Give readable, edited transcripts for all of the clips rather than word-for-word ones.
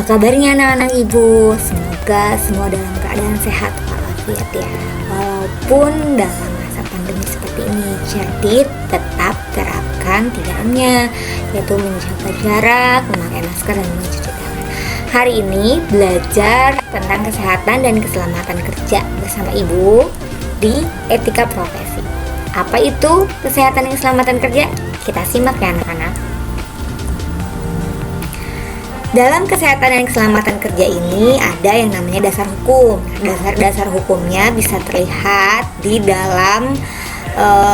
Apa kabarnya anak-anak ibu? Semoga semua dalam keadaan sehat walafiat ya. Walaupun dalam masa pandemi seperti ini, jadi tetap terapkan 3M-nya, yaitu menjaga jarak, memakai masker, dan mencuci tangan. Hari ini belajar tentang kesehatan dan keselamatan kerja bersama ibu di etika profesi. Apa itu kesehatan dan keselamatan kerja? Kita simak ya anak-anak. Dalam kesehatan dan keselamatan kerja ini ada yang namanya dasar hukum. Dasar-dasar hukumnya bisa terlihat di dalam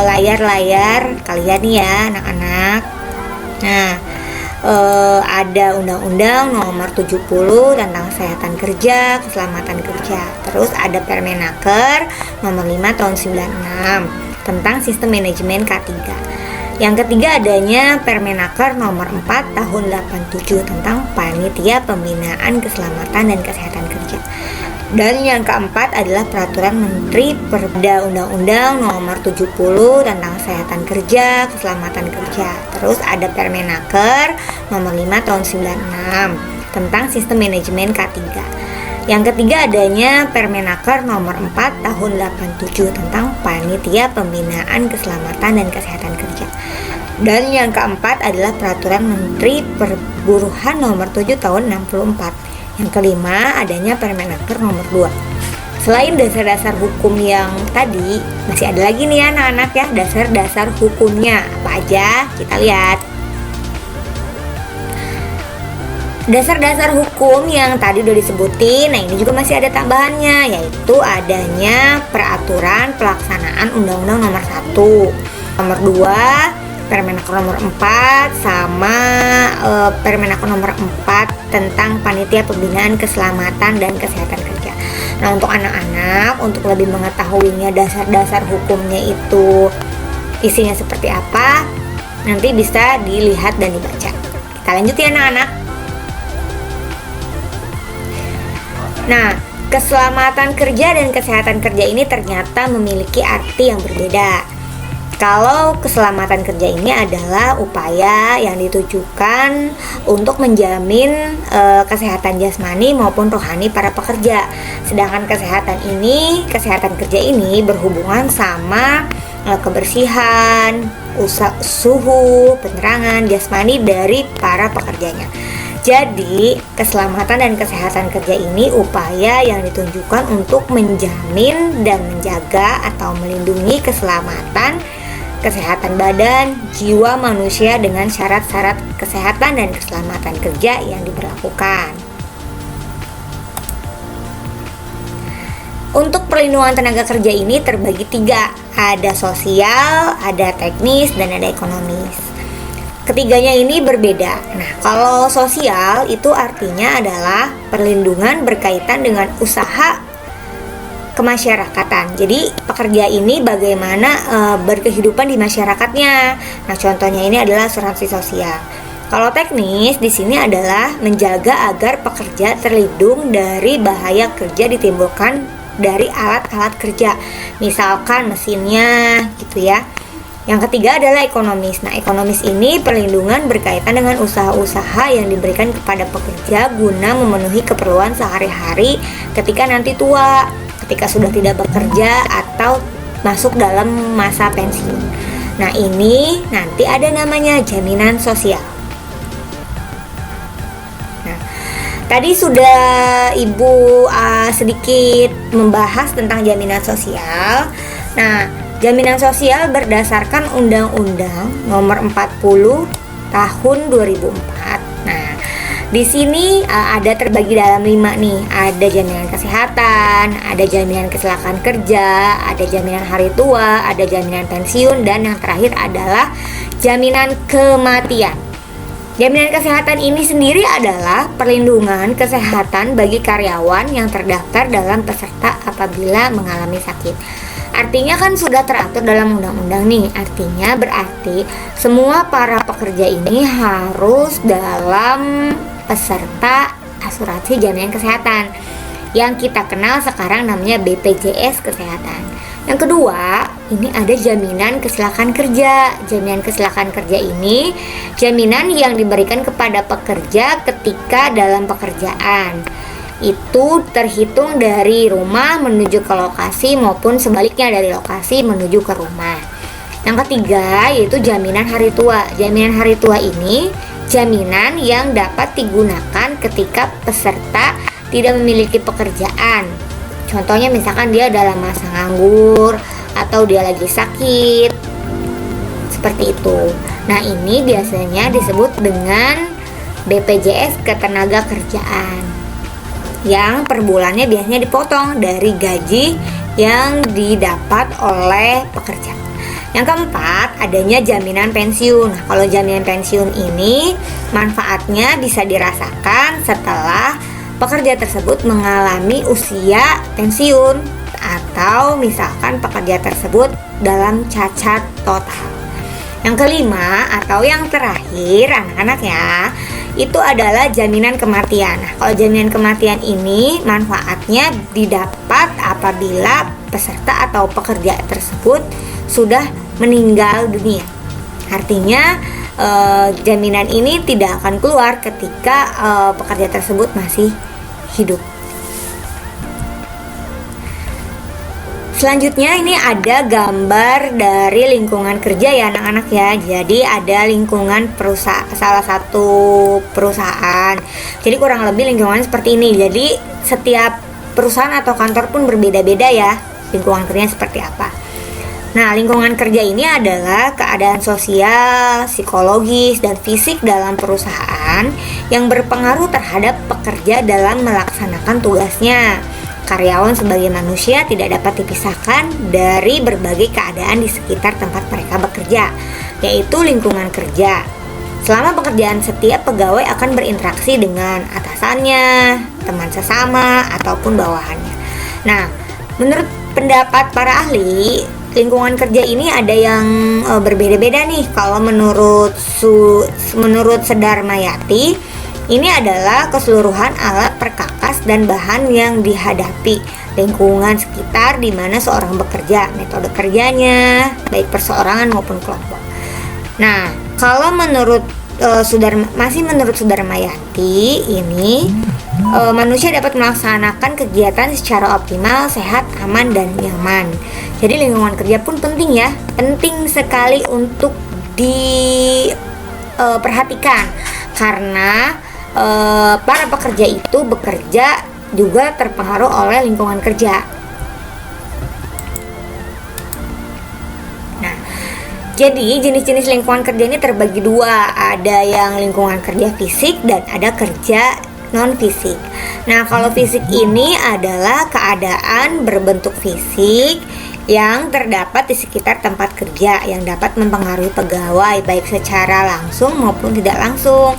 layar-layar kalian ya anak-anak. Nah, ada Undang-Undang Nomor 70 tentang Kesehatan Kerja, Keselamatan Kerja. Terus ada Permenaker Nomor 5 Tahun 96 tentang Sistem Manajemen K3. Yang ketiga adanya Permenaker Nomor 4 Tahun 87 tentang Panitia Pembinaan Keselamatan dan Kesehatan Kerja. Dan yang keempat adalah Peraturan Menteri Perda Undang-Undang Nomor 70 tentang Kesehatan Kerja, Keselamatan Kerja. Terus ada Permenaker Nomor 5 Tahun 96 tentang Sistem Manajemen K3. Yang ketiga adanya Permenaker Nomor 4 Tahun 87 tentang Panitia Pembinaan Keselamatan dan Kesehatan Kerja. Dan yang keempat adalah Peraturan Menteri Perburuhan Nomor 7 Tahun 64. Yang kelima adanya Permenaker Nomor 2. Selain dasar-dasar hukum yang tadi, masih ada lagi nih anak-anak ya, dasar-dasar hukumnya. Apa aja? Kita lihat. Dasar-dasar hukum yang tadi udah disebutin, nah ini juga masih ada tambahannya, yaitu adanya Peraturan Pelaksanaan Undang-Undang Nomor 1, Nomor 2, Permenaker Nomor 4, sama Permenaker Nomor 4 tentang Panitia Pembinaan Keselamatan dan Kesehatan Kerja. Nah, untuk anak-anak, untuk lebih mengetahuinya dasar-dasar hukumnya itu isinya seperti apa, nanti bisa dilihat dan dibaca. Kita lanjut ya anak-anak. Nah, keselamatan kerja dan kesehatan kerja ini ternyata memiliki arti yang berbeda. Kalau keselamatan kerja ini adalah upaya yang ditujukan untuk menjamin kesehatan jasmani maupun rohani para pekerja. Sedangkan kesehatan kerja ini berhubungan sama kebersihan, suhu, penerangan jasmani dari para pekerjanya. Jadi, keselamatan dan kesehatan kerja ini upaya yang ditunjukkan untuk menjamin dan menjaga atau melindungi keselamatan, kesehatan badan, jiwa manusia dengan syarat-syarat kesehatan dan keselamatan kerja yang diberlakukan. Untuk perlindungan tenaga kerja ini terbagi 3, ada sosial, ada teknis, dan ada ekonomis. Ketiganya ini berbeda. Nah, kalau sosial itu artinya adalah perlindungan berkaitan dengan usaha kemasyarakatan. Jadi pekerja ini bagaimana berkehidupan di masyarakatnya. Nah, contohnya ini adalah asuransi sosial. Kalau teknis di sini adalah menjaga agar pekerja terlindung dari bahaya kerja ditimbulkan dari alat-alat kerja, misalkan mesinnya, gitu ya. Yang ketiga adalah ekonomis. Nah, ekonomis ini perlindungan berkaitan dengan usaha-usaha yang diberikan kepada pekerja guna memenuhi keperluan sehari-hari ketika nanti tua, ketika sudah tidak bekerja atau masuk dalam masa pensiun. Nah, ini nanti ada namanya jaminan sosial. Nah, tadi sudah Ibu sedikit membahas tentang jaminan sosial. Nah, jaminan sosial berdasarkan Undang-Undang Nomor 40 Tahun 2004. Nah, di sini ada terbagi dalam 5 nih. Ada jaminan kesehatan, ada jaminan kecelakaan kerja, ada jaminan hari tua, ada jaminan pensiun, dan yang terakhir adalah jaminan kematian. Jaminan kesehatan ini sendiri adalah perlindungan kesehatan bagi karyawan yang terdaftar dalam peserta apabila mengalami sakit. Artinya kan sudah teratur dalam undang-undang nih. Artinya berarti semua para pekerja ini harus dalam peserta asuransi jaminan kesehatan yang kita kenal sekarang namanya BPJS Kesehatan. Yang kedua, ini ada jaminan kecelakaan kerja. Jaminan kecelakaan kerja ini jaminan yang diberikan kepada pekerja ketika dalam pekerjaan. Itu terhitung dari rumah menuju ke lokasi maupun sebaliknya dari lokasi menuju ke rumah. Yang ketiga yaitu jaminan hari tua. Jaminan hari tua ini jaminan yang dapat digunakan ketika peserta tidak memiliki pekerjaan. Contohnya misalkan dia dalam masa nganggur atau dia lagi sakit, seperti itu. Nah, ini biasanya disebut dengan BPJS Ketenagakerjaan, yang per bulannya biasanya dipotong dari gaji yang didapat oleh pekerja. Yang keempat, adanya jaminan pensiun. Nah, kalau jaminan pensiun ini manfaatnya bisa dirasakan setelah pekerja tersebut mengalami usia pensiun atau misalkan pekerja tersebut dalam cacat total. Yang kelima atau yang terakhir anak-anak ya, itu adalah jaminan kematian. Nah, kalau jaminan kematian ini manfaatnya didapat apabila peserta atau pekerja tersebut sudah meninggal dunia. Artinya jaminan ini tidak akan keluar ketika pekerja tersebut masih hidup. Selanjutnya ini ada gambar dari lingkungan kerja ya anak-anak ya. Jadi ada lingkungan salah satu perusahaan. Jadi kurang lebih lingkungannya seperti ini. Jadi setiap perusahaan atau kantor pun berbeda-beda ya lingkungan kerjanya seperti apa. Nah, lingkungan kerja ini adalah keadaan sosial, psikologis, dan fisik dalam perusahaan yang berpengaruh terhadap pekerja dalam melaksanakan tugasnya. Karyawan sebagai manusia tidak dapat dipisahkan dari berbagai keadaan di sekitar tempat mereka bekerja, yaitu lingkungan kerja. Selama pekerjaan, setiap pegawai akan berinteraksi dengan atasannya, teman sesama, ataupun bawahannya. Nah, menurut pendapat para ahli, lingkungan kerja ini ada yang berbeda-beda nih. Kalau menurut Sedar Mayati, ini adalah keseluruhan alat perkakas dan bahan yang dihadapi, lingkungan sekitar di mana seorang bekerja, metode kerjanya, baik perseorangan maupun kelompok. Nah, kalau menurut menurut Sedar Mayati ini, manusia dapat melaksanakan kegiatan secara optimal, sehat, aman, dan nyaman. Jadi lingkungan kerja pun penting ya, penting sekali untuk diperhatikan karena para pekerja itu bekerja juga terpengaruh oleh lingkungan kerja. Nah, jadi jenis-jenis lingkungan kerja ini terbagi dua, ada yang lingkungan kerja fisik dan ada kerja non fisik. Nah, kalau fisik ini adalah keadaan berbentuk fisik yang terdapat di sekitar tempat kerja yang dapat mempengaruhi pegawai baik secara langsung maupun tidak langsung.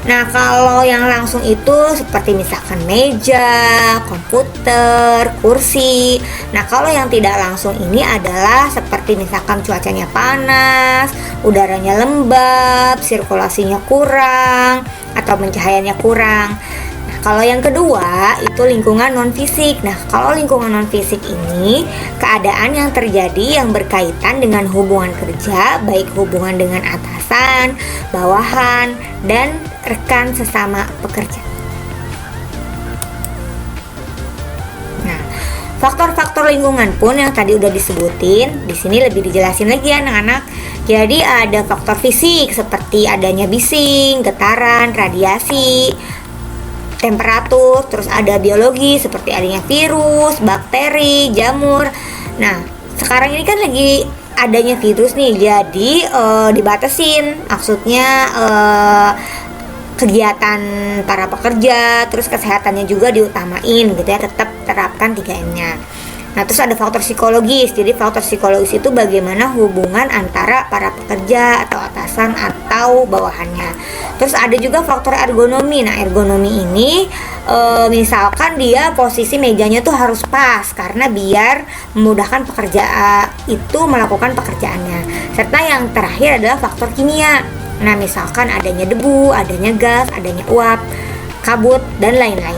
Nah, kalau yang langsung itu seperti misalkan meja, komputer, kursi. Nah, kalau yang tidak langsung ini adalah seperti misalkan cuacanya panas, udaranya lembab, sirkulasinya kurang, atau pencahayaannya kurang. Nah, kalau yang kedua itu lingkungan non fisik. Nah, kalau lingkungan non fisik ini keadaan yang terjadi yang berkaitan dengan hubungan kerja, baik hubungan dengan atasan, bawahan, dan rekan sesama pekerja. Nah, faktor-faktor lingkungan pun yang tadi udah disebutin, di sini lebih dijelasin lagi ya anak-anak. Jadi ada faktor fisik seperti adanya bising, getaran, radiasi, temperatur, terus ada biologi seperti adanya virus, bakteri, jamur. Nah, sekarang ini kan lagi adanya virus nih, jadi dibatasin, maksudnya kegiatan para pekerja, terus kesehatannya juga diutamain gitu ya, tetap terapkan 3M-nya. Nah, terus ada faktor psikologis. Jadi faktor psikologis itu bagaimana hubungan antara para pekerja atau atasan atau bawahannya. Terus ada juga faktor ergonomi. Nah, ergonomi ini misalkan dia posisi mejanya tuh harus pas karena biar memudahkan pekerja itu melakukan pekerjaannya. Serta yang terakhir adalah faktor kimia. Nah, misalkan adanya debu, adanya gas, adanya uap, kabut, dan lain-lain.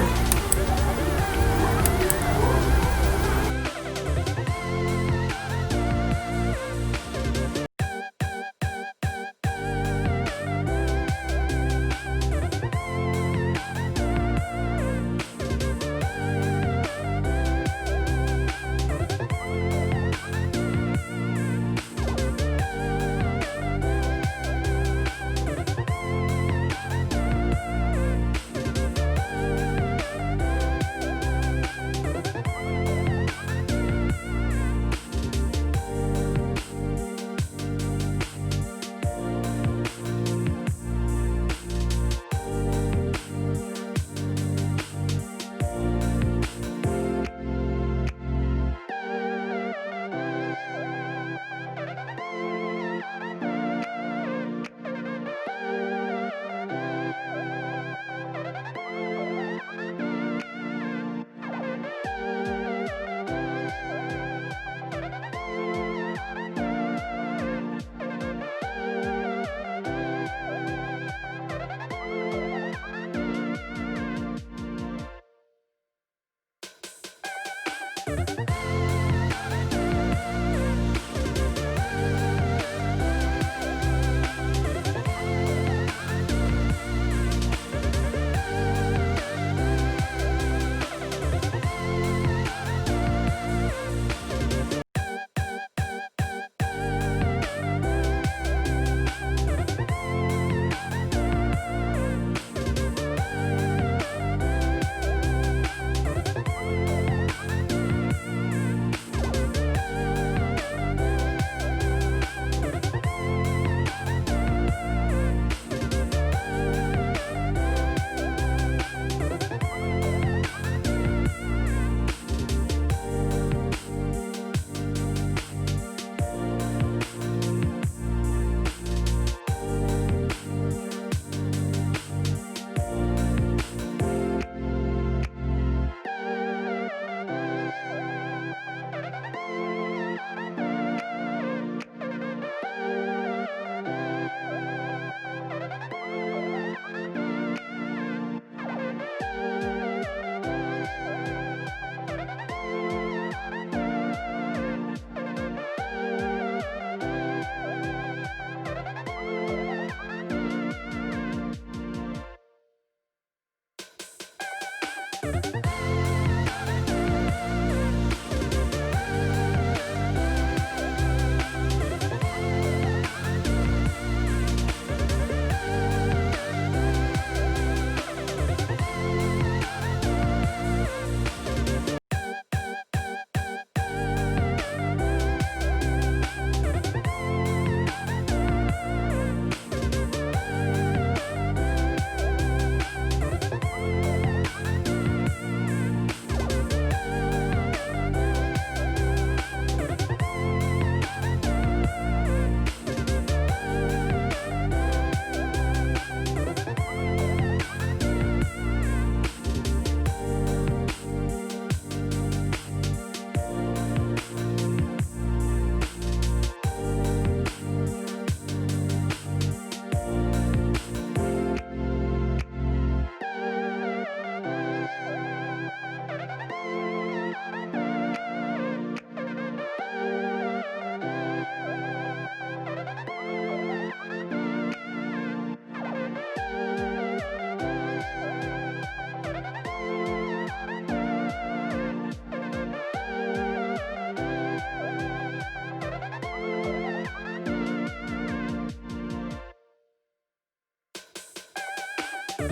Itu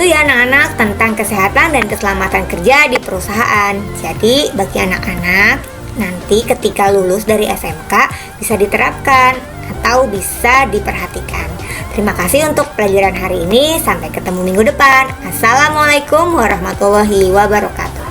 ya anak-anak tentang kesehatan dan keselamatan kerja di perusahaan. Jadi bagi anak-anak nanti ketika lulus dari SMK bisa diterapkan atau bisa diperhatikan. Terima kasih untuk pelajaran hari ini. Sampai ketemu minggu depan. Assalamualaikum warahmatullahi wabarakatuh.